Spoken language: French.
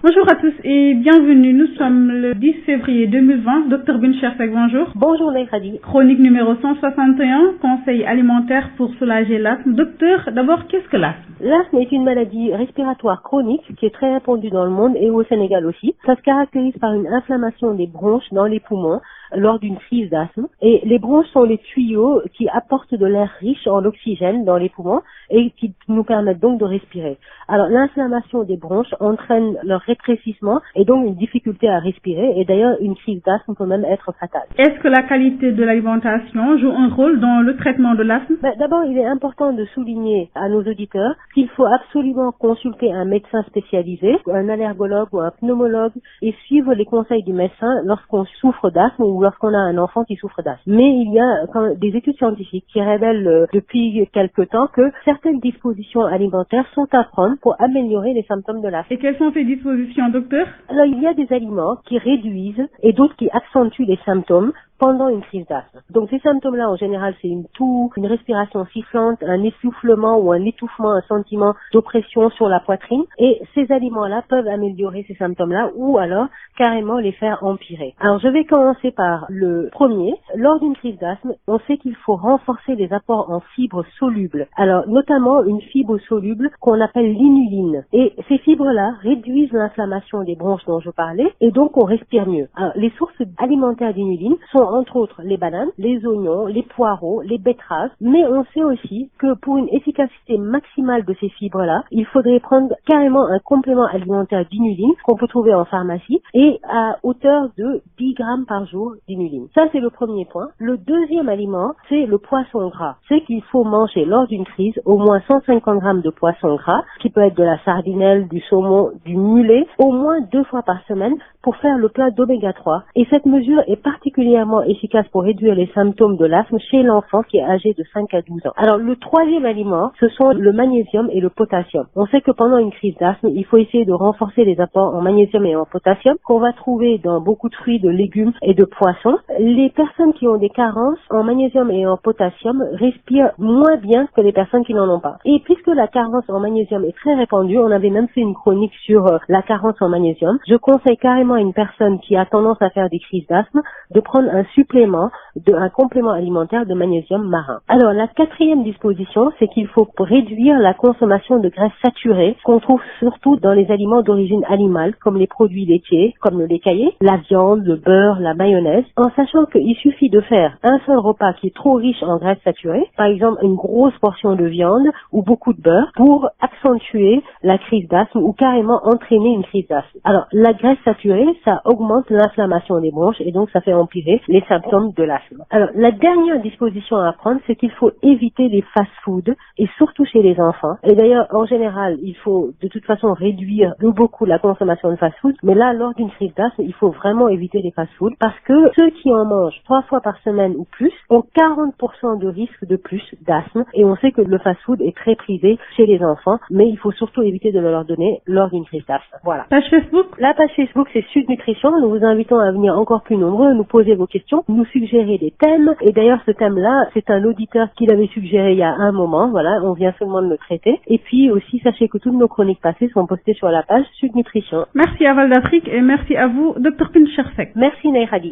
Bonjour à tous et bienvenue. Nous sommes le 10 février 2020. Docteur Binchersek, bonjour. Bonjour Naïradi. Chronique numéro 161, conseil alimentaire pour soulager l'asthme. Docteur, d'abord, qu'est-ce que l'asthme? L'asthme est une maladie respiratoire chronique qui est très répandue dans le monde et au Sénégal aussi. Ça se caractérise par une inflammation des bronches dans les poumons lors d'une crise d'asthme. Et les bronches sont les tuyaux qui apportent de l'air riche en oxygène dans les poumons et qui nous permettent donc de respirer. Alors l'inflammation des bronches entraîne leur rétrécissement et donc une difficulté à respirer. Et d'ailleurs, une crise d'asthme peut même être fatale. Est-ce que la qualité de l'alimentation joue un rôle dans le traitement de l'asthme? D'abord, il est important de souligner à nos auditeurs qu'il faut absolument consulter un médecin spécialisé, un allergologue ou un pneumologue et suivre les conseils du médecin lorsqu'on souffre d'asthme ou lorsqu'on a un enfant qui souffre d'asthme. Mais il y a quand même des études scientifiques qui révèlent depuis quelque temps que certaines dispositions alimentaires sont à prendre pour améliorer les symptômes de l'asthme. Et quelles sont ces dispositions, docteur? Alors, il y a des aliments qui réduisent et d'autres qui accentuent les symptômes pendant une crise d'asthme. Donc ces symptômes-là, en général, c'est une toux, une respiration sifflante, un essoufflement ou un étouffement, un sentiment d'oppression sur la poitrine. Et ces aliments-là peuvent améliorer ces symptômes-là ou alors carrément les faire empirer. Alors je vais commencer par le premier. Lors d'une crise d'asthme, on sait qu'il faut renforcer les apports en fibres solubles. Alors notamment une fibre soluble qu'on appelle l'inuline. Et ces fibres-là réduisent l'inflammation des bronches dont je parlais et donc on respire mieux. Alors les sources alimentaires d'inuline sont entre autres les bananes, les oignons, les poireaux, les betteraves, mais on sait aussi que pour une efficacité maximale de ces fibres-là, il faudrait prendre carrément un complément alimentaire d'inuline qu'on peut trouver en pharmacie et à hauteur de 10 grammes par jour d'inuline. Ça, c'est le premier point. Le deuxième aliment, c'est le poisson gras. C'est qu'il faut manger lors d'une crise au moins 150 grammes de poisson gras, qui peut être de la sardinelle, du saumon, du mulet, au moins 2 fois par semaine pour faire le plein d'oméga 3. Et cette mesure est particulièrement efficace pour réduire les symptômes de l'asthme chez l'enfant qui est âgé de 5 à 12 ans. Alors le troisième aliment, ce sont le magnésium et le potassium. On sait que pendant une crise d'asthme, il faut essayer de renforcer les apports en magnésium et en potassium qu'on va trouver dans beaucoup de fruits, de légumes et de poissons. Les personnes qui ont des carences en magnésium et en potassium respirent moins bien que les personnes qui n'en ont pas. Et puisque la carence en magnésium est très répandue, on avait même fait une chronique sur la carence en magnésium, je conseille carrément à une personne qui a tendance à faire des crises d'asthme de prendre un supplément, un complément alimentaire de magnésium marin. Alors la quatrième disposition, c'est qu'il faut réduire la consommation de graisses saturées qu'on trouve surtout dans les aliments d'origine animale, comme les produits laitiers, comme le lait caillé, la viande, le beurre, la mayonnaise, en sachant qu'il suffit de faire un seul repas qui est trop riche en graisses saturées, par exemple une grosse portion de viande ou beaucoup de beurre, pour accentuer la crise d'asthme ou carrément entraîner une crise d'asthme. Alors la graisse saturée, ça augmente l'inflammation des bronches et donc ça fait empirer les symptômes de l'asthme. Alors, la dernière disposition à prendre, c'est qu'il faut éviter les fast-foods et surtout chez les enfants. Et d'ailleurs, en général, il faut de toute façon réduire de beaucoup la consommation de fast-food. Mais là, lors d'une crise d'asthme, il faut vraiment éviter les fast-foods parce que ceux qui en mangent 3 fois par semaine ou plus ont 40% de risque de plus d'asthme. Et on sait que le fast-food est très prisé chez les enfants, mais il faut surtout éviter de le leur donner lors d'une crise d'asthme. Voilà. Page Facebook? La page Facebook, c'est Sud Nutrition. Nous vous invitons à venir encore plus nombreux, nous poser vos questions, nous suggérer des thèmes. Et d'ailleurs, ce thème-là, c'est un auditeur qui l'avait suggéré il y a un moment. Voilà, on vient seulement de le traiter. Et puis aussi, sachez que toutes nos chroniques passées sont postées sur la page Sud Nutrition. Merci à Val d'Afrique et merci à vous, Dr Binchersek. Merci Naïradi.